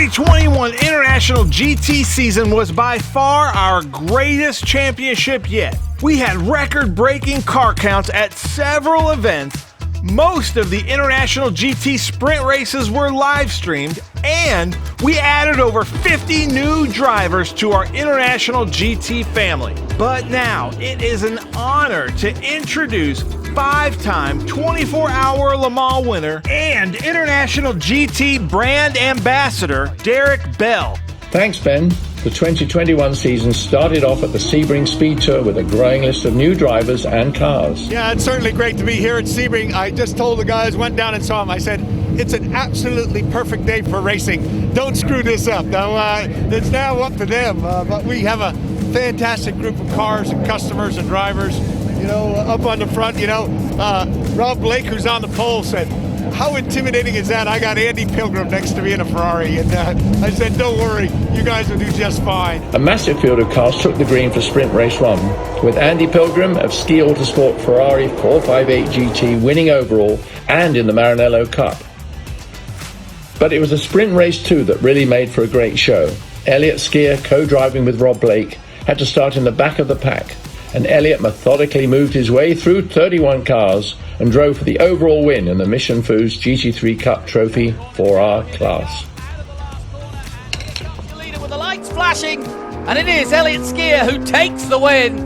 2021 International GT season was by far our greatest championship yet. We had record-breaking car counts at several events. Most of the International GT sprint races were live-streamed, and we added over 50 new drivers to our International GT family. But now, it is an honor to introduce five-time 24-hour Le Mans winner and International GT brand ambassador, Derek Bell. Thanks, Ben. The 2021 season started off at the Sebring Speed Tour with a growing list of new drivers and cars. Yeah, it's certainly great to be here at Sebring. I just told the guys, went down and saw them. I said, it's an absolutely perfect day for racing. Don't screw this up. Now, it's now up to them. But we have a fantastic group of cars and customers and drivers. You know, up on the front, Rob Blake, who's on the pole, said, how intimidating is that? I got Andy Pilgrim next to me in a Ferrari. And I said, don't worry, you guys will do just fine. A massive field of cars took the green for Sprint Race 1, with Andy Pilgrim of Ski Autosport Ferrari 458 GT winning overall and in the Maranello Cup. But it was a Sprint Race 2 that really made for a great show. Elliott Skier, co-driving with Rob Blake, had to start in the back of the pack, and Elliott methodically moved his way through 31 cars and drove for the overall win in the Mission Foods GT3 Cup Trophy 4R class. Leader with the lights flashing, and it is Elliott Skier who takes the win,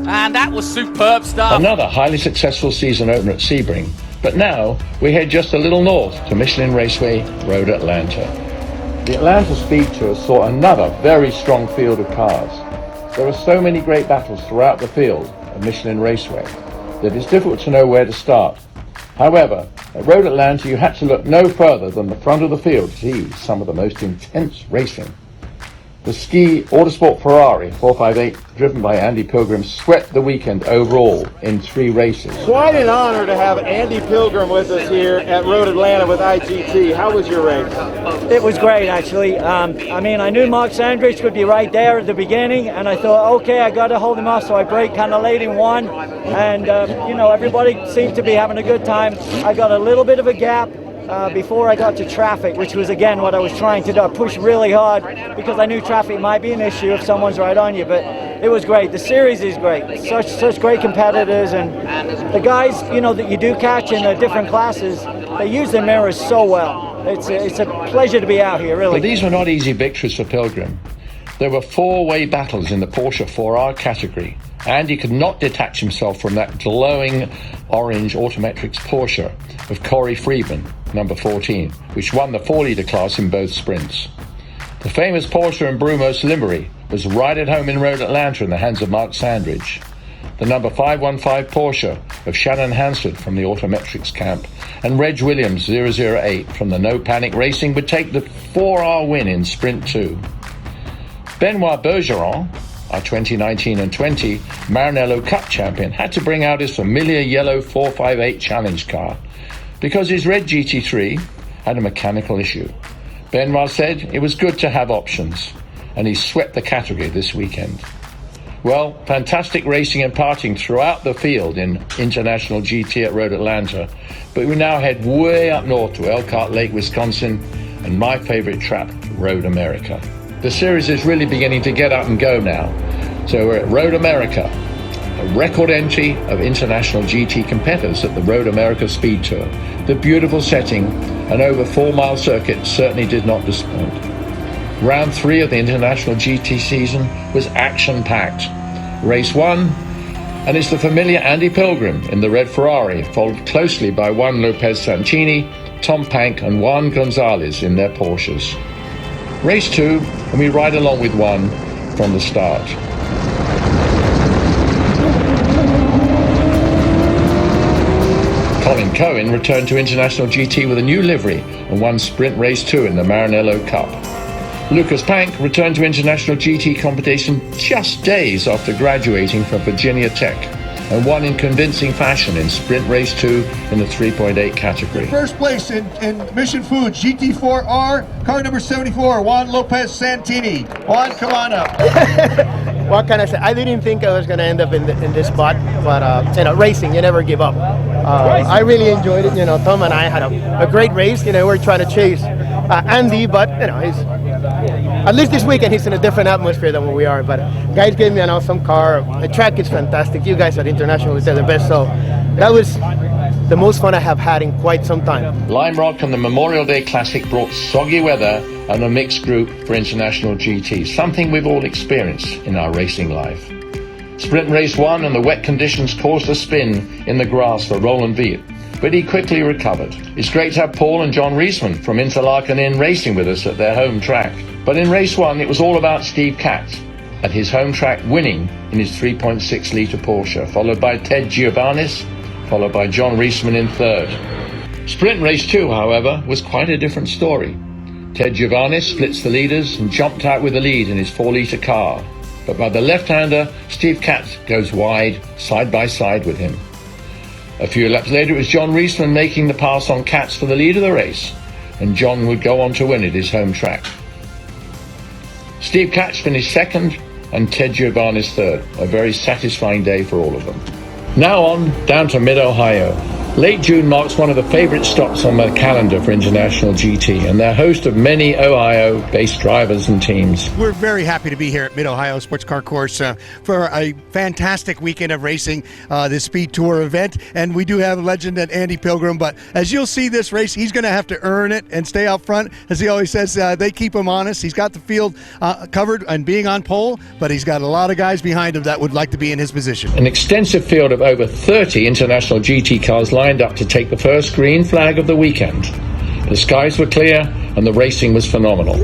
and that was superb stuff. Another highly successful season opener at Sebring, but now we head just a little north to Michelin Raceway, Road Atlanta. The Atlanta Speed Tour saw another very strong field of cars. There are so many great battles throughout the field of Michelin Raceway that it's difficult to know where to start. However, at Road Atlanta you had to look no further than the front of the field to see some of the most intense racing. The Ski Autosport Ferrari 458, driven by Andy Pilgrim, swept the weekend overall in 3 races. Quite an honor to have Andy Pilgrim with us here at Road Atlanta with IGT. How was your race? It was great, actually. I knew Mark Sandrich would be right there at the beginning, and I thought, okay, I got to hold him off, so I braked kind of late in one. And, everybody seemed to be having a good time. I got a little bit of a gap before I got to traffic, which was, again, what I was trying to do. I pushed really hard because I knew traffic might be an issue if someone's right on you, but it was great. The series is great. Such great competitors, and the guys, that you do catch in the different classes, they use their mirrors so well. It's a pleasure to be out here, really. But these were not easy victories for Pilgrim. There were 4-way battles in the Porsche 4R category. Andy could not detach himself from that glowing orange Autometrics Porsche of Corey Friedman, number 14, which won the 4-litre class in both sprints. The famous Porsche and Brumos livery was right at home in Road Atlanta in the hands of Mark Sandridge. The number 515 Porsche of Shannon Hansford from the Autometrics camp and Reg Williams 008 from the No Panic Racing would take the 4R win in Sprint 2. Benoit Bergeron, our 2019 and 20 Maranello Cup champion, had to bring out his familiar yellow 458 challenge car because his red GT3 had a mechanical issue. Benoit said it was good to have options, and he swept the category this weekend. Well, fantastic racing and partying throughout the field in International GT at Road Atlanta, but we now head way up north to Elkhart Lake, Wisconsin, and my favorite track, Road America. The series is really beginning to get up and go now. So we're at Road America, a record entry of International GT competitors at the Road America Speed Tour. The beautiful setting and over 4-mile circuit certainly did not disappoint. Round 3 of the International GT season was action-packed. Race 1, and it's the familiar Andy Pilgrim in the red Ferrari, followed closely by Juan Lopez Santini, Tom Pank and Juan Gonzalez in their Porsches. Race 2, and we ride along with Juan from the start. Colin Cohen returned to International GT with a new livery and won Sprint Race 2 in the Maranello Cup. Lucas Pank returned to International GT competition just days after graduating from Virginia Tech and won in convincing fashion in Sprint Race 2 in the 3.8 category. First place in Mission Foods GT4R, car number 74, Juan Lopez Santini. Juan, come on up. What can I say? I didn't think I was going to end up in this spot, but racing, you never give up. I really enjoyed it. Tom and I had a great race. We're trying to chase Andy, but he's at least this weekend he's in a different atmosphere than where we are. But guys gave me an awesome car. The track is fantastic. You guys at International are the best. So that was the most fun I have had in quite some time. Lime Rock and the Memorial Day Classic brought soggy weather and a mixed group for International GT, something we've all experienced in our racing life. Sprint race 1 and the wet conditions caused a spin in the grass for Roland Viet, but he quickly recovered. It's great to have Paul and John Reisman from Interlaken Inn racing with us at their home track. But in race 1, it was all about Steve Katz at his home track, winning in his 3.6-litre Porsche, followed by Ted Giovannis, followed by John Reisman in third. Sprint race 2, however, was quite a different story. Ted Giovannis splits the leaders and jumped out with the lead in his 4-litre car. But by the left-hander, Steve Katz goes wide, side by side with him. A few laps later, it was John Reisman making the pass on Katz for the lead of the race, and John would go on to win at his home track. Steve Katz finished second, and Ted Giovannis third. A very satisfying day for all of them. Now on, down to Mid-Ohio. Late June marks one of the favorite stops on the calendar for International GT, and they're host of many Ohio-based drivers and teams. We're very happy to be here at Mid-Ohio Sports Car Course for a fantastic weekend of racing, this Speed Tour event. And we do have legend at Andy Pilgrim, but as you'll see this race, he's going to have to earn it and stay out front. As he always says, they keep him honest. He's got the field covered and being on pole, but he's got a lot of guys behind him that would like to be in his position. An extensive field of over 30 International GT cars lined up to take the first green flag of the weekend. The skies were clear and the racing was phenomenal.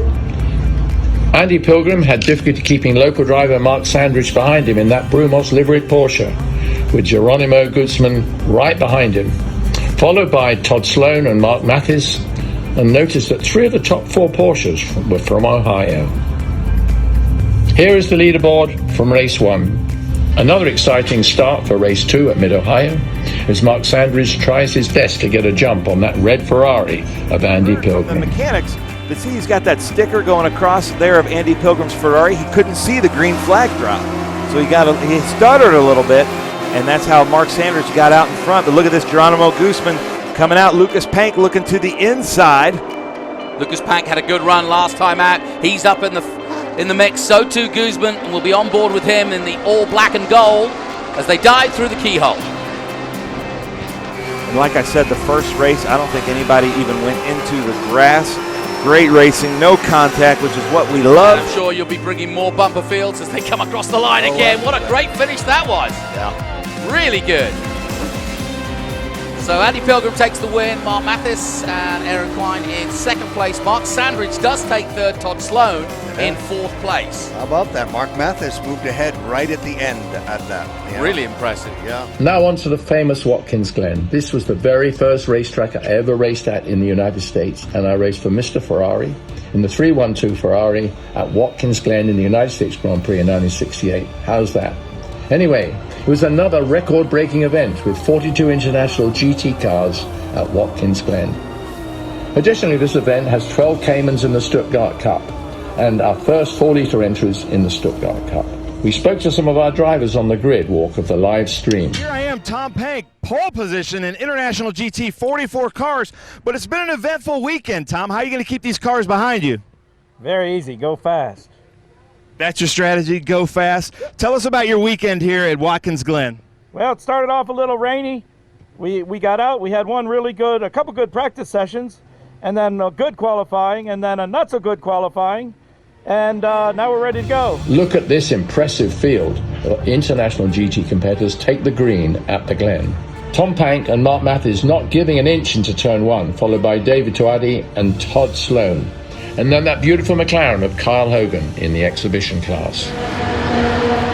Andy Pilgrim had difficulty keeping local driver Mark Sandridge behind him in that Brumos liveried Porsche, with Geronimo Guzman right behind him, followed by Todd Sloan and Mark Mathis, and noticed that 3 of the top 4 Porsches were from Ohio. Here is the leaderboard from race 1. Another exciting start for race 2 at Mid-Ohio as Mark Sandridge tries his best to get a jump on that red Ferrari of Andy Pilgrim. The mechanics, but see, he's got that sticker going across there of Andy Pilgrim's Ferrari. He couldn't see the green flag drop, so he stuttered a little bit, and that's how Mark Sandridge got out in front. But look at this, Geronimo Guzman coming out. Lucas Pank looking to the inside. Lucas Pank had a good run last time out. He's up in the mix. So too Guzman, and we'll be on board with him in the all black and gold as they dive through the keyhole. And like I said, the first race, I don't think anybody even went into the grass. Great racing, no contact, which is what we love. And I'm sure you'll be bringing more bumper fields as they come across the line again. What a great finish that was. Yeah. Really good. So Andy Pilgrim takes the win, Mark Mathis and Aaron Quine in second place. Mark Sandridge does take third, Todd Sloan in fourth place. How about that? Mark Mathis moved ahead right at the end at that. Yeah. Really impressive. Yeah. Now on to the famous Watkins Glen. This was the very first racetrack I ever raced at in the United States, and I raced for Mr. Ferrari in the 312 Ferrari at Watkins Glen in the United States Grand Prix in 1968. How's that? Anyway, it was another record-breaking event with 42 international GT cars at Watkins Glen. Additionally, this event has 12 Caymans in the Stuttgart Cup and our first 4-litre entries in the Stuttgart Cup. We spoke to some of our drivers on the grid walk of the live stream. Here I am, Tom Pank, pole position in International GT, 44 cars, but it's been an eventful weekend, Tom. How are you going to keep these cars behind you? Very easy. Go fast. That's your strategy, go fast. Tell us about your weekend here at Watkins Glen. Well, it started off a little rainy. We got out. We had a couple good practice sessions, and then a good qualifying, and then a not so good qualifying, and now we're ready to go. Look at this impressive field. International GT competitors take the green at the Glen. Tom Pank and Mark Mathis not giving an inch into turn 1, followed by David Tuadi and Todd Sloan. And then that beautiful McLaren of Kyle Hogan in the exhibition class.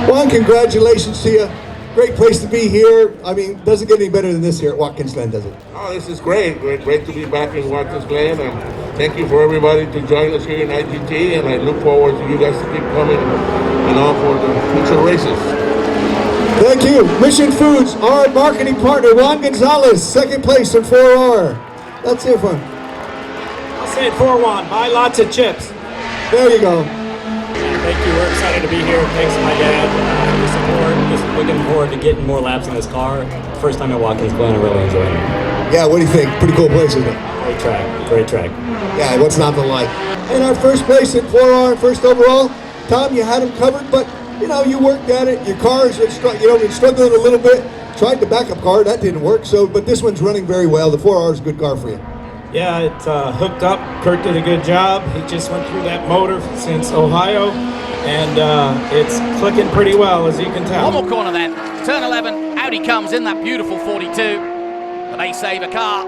Well, congratulations to you. Great place to be here. I mean, doesn't get any better than this here at Watkins Glen, does it? Oh, this is great. Great to be back in Watkins Glen. And thank you for everybody to join us here in IGT. And I look forward to you guys to keep coming on for the future races. Thank you. Mission Foods, our marketing partner, Juan Gonzalez, second place in 4R. Let's hear from him. I'll say it 4-1. Buy lots of chips. There you go. Thank you. We're excited to be here. Thanks to my dad for the support. Just looking forward to getting more laps in this car. First time at Watkins Glen. I really enjoyed it. Yeah, what do you think? Pretty cool place, isn't it? Great track, great track. Yeah, what's not to like? In our first place in 4R, first overall, Tom, you had him covered, but you worked at it. Your cars been struggling a little bit. Tried the backup car, that didn't work. But this one's running very well. The 4R is a good car for you. Yeah, it's hooked up. Kurt did a good job. He just went through that motor since Ohio, and it's clicking pretty well, as you can tell. One more corner then. Turn 11. Out he comes in that beautiful 42. An ace-saver car.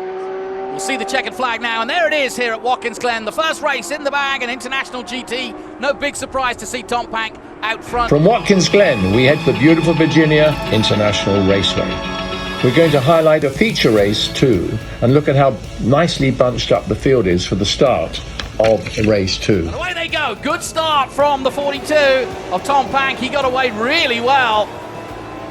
We'll see the checkered flag now, and there it is here at Watkins Glen. The first race in the bag, an International GT. No big surprise to see Tom Pank out front. From Watkins Glen, we head for beautiful Virginia International Raceway. We're going to highlight a feature race too, and look at how nicely bunched up the field is for the start of race 2. And away they go. Good start from the 42 of Tom Pank. He got away really well.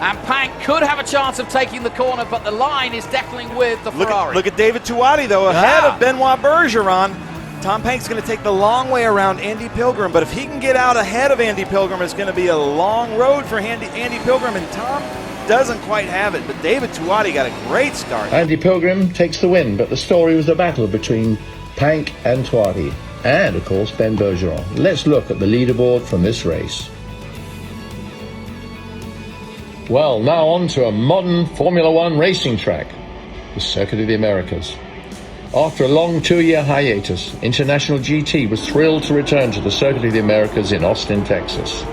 And Pank could have a chance of taking the corner, but the line is definitely with the Ferrari. Look at David Tuati, though, ahead of Benoit Bergeron. Tom Pank's going to take the long way around Andy Pilgrim, but if he can get out ahead of Andy Pilgrim, it's going to be a long road for Andy Pilgrim, and Tom doesn't quite have it, but David Tuati got a great start. Andy Pilgrim takes the win, but the story was a battle between Pank and Tuati, and, of course, Ben Bergeron. Let's look at the leaderboard from this race. Well, now on to a modern Formula One racing track, the Circuit of the Americas. After a long 2-year hiatus, International GT was thrilled to return to the Circuit of the Americas in Austin, Texas.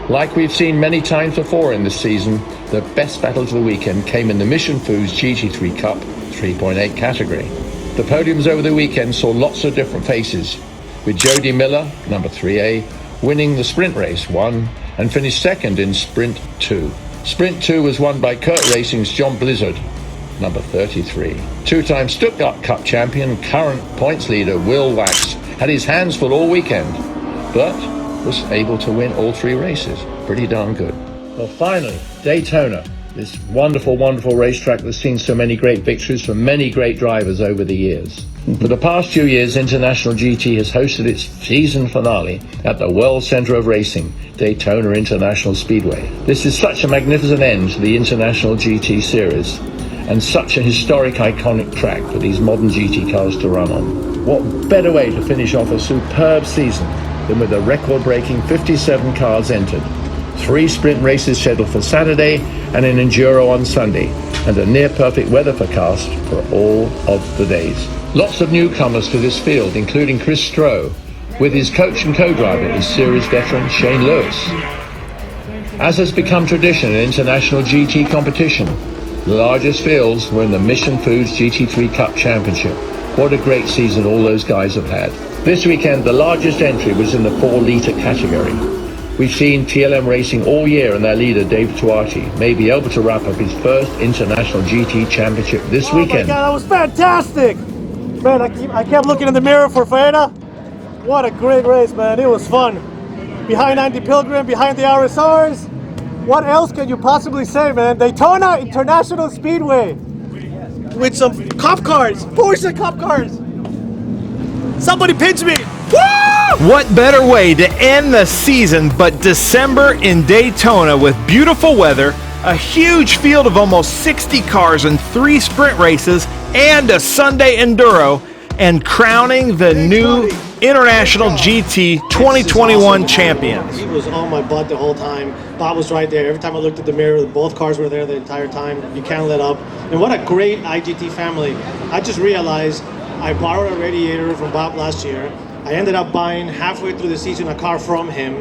Like we've seen many times before in this season, the best battles of the weekend came in the Mission Foods GT3 Cup 3.8 category. The podiums over the weekend saw lots of different faces, with Jody Miller, number 3A, winning the sprint race 1 and finished second in Sprint 2. Sprint 2 was won by Kurt Racing's John Blizzard, number 33. Two-time Stuttgart Cup champion, current points leader Will Wax had his hands full all weekend, but was able to win all 3 races. Pretty darn good. Well, finally, Daytona, this wonderful, wonderful racetrack that's seen so many great victories from many great drivers over the years. For the past few years, International GT has hosted its season finale at the World Center of Racing, Daytona International Speedway. This is such a magnificent end to the International GT series, and such a historic, iconic track for these modern GT cars to run on. What better way to finish off a superb season than with a record-breaking 57 cars entered, 3 sprint races scheduled for Saturday and an enduro on Sunday, and a near-perfect weather forecast for all of the days. Lots of newcomers to this field, including Chris Stroh, with his coach and co-driver is series veteran Shane Lewis. As has become tradition in international GT competition, the largest fields were in the Mission Foods GT3 Cup Championship. What a great season all those guys have had. This weekend, the largest entry was in the 4-litre category. We've seen TLM racing all year, and their leader, David Tuati, may be able to wrap up his first International GT Championship this weekend. Oh my God, that was fantastic! Man, I kept looking in the mirror for Fena. What a great race, man. It was fun. Behind Andy Pilgrim, behind the RSRs. What else can you possibly say, man? Daytona International Speedway. With some cop cars. Porsche cop cars. Somebody pinch me. Woo! What better way to end the season but December in Daytona with beautiful weather, a huge field of almost 60 cars in 3 sprint races, and a Sunday enduro, and crowning the new International GT 2021 champions. He was on my butt the whole time. Bob was right there. Every time I looked at the mirror, both cars were there the entire time. You can't let up. And what a great IGT family. I just realized I borrowed a radiator from Bob last year. I ended up buying halfway through the season a car from him.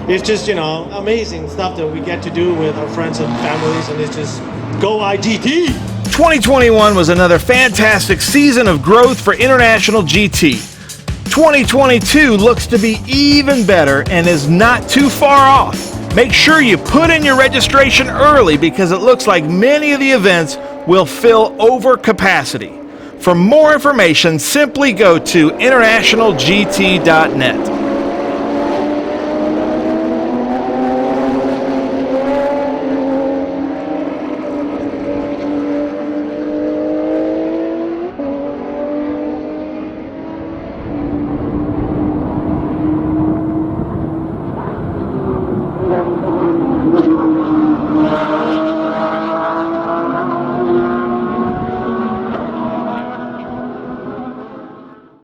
It's just, amazing stuff that we get to do with our friends and families, and it's just go IGT! 2021 was another fantastic season of growth for International GT. 2022 looks to be even better and is not too far off. Make sure you put in your registration early because it looks like many of the events will fill over capacity. For more information, simply go to internationalgt.net.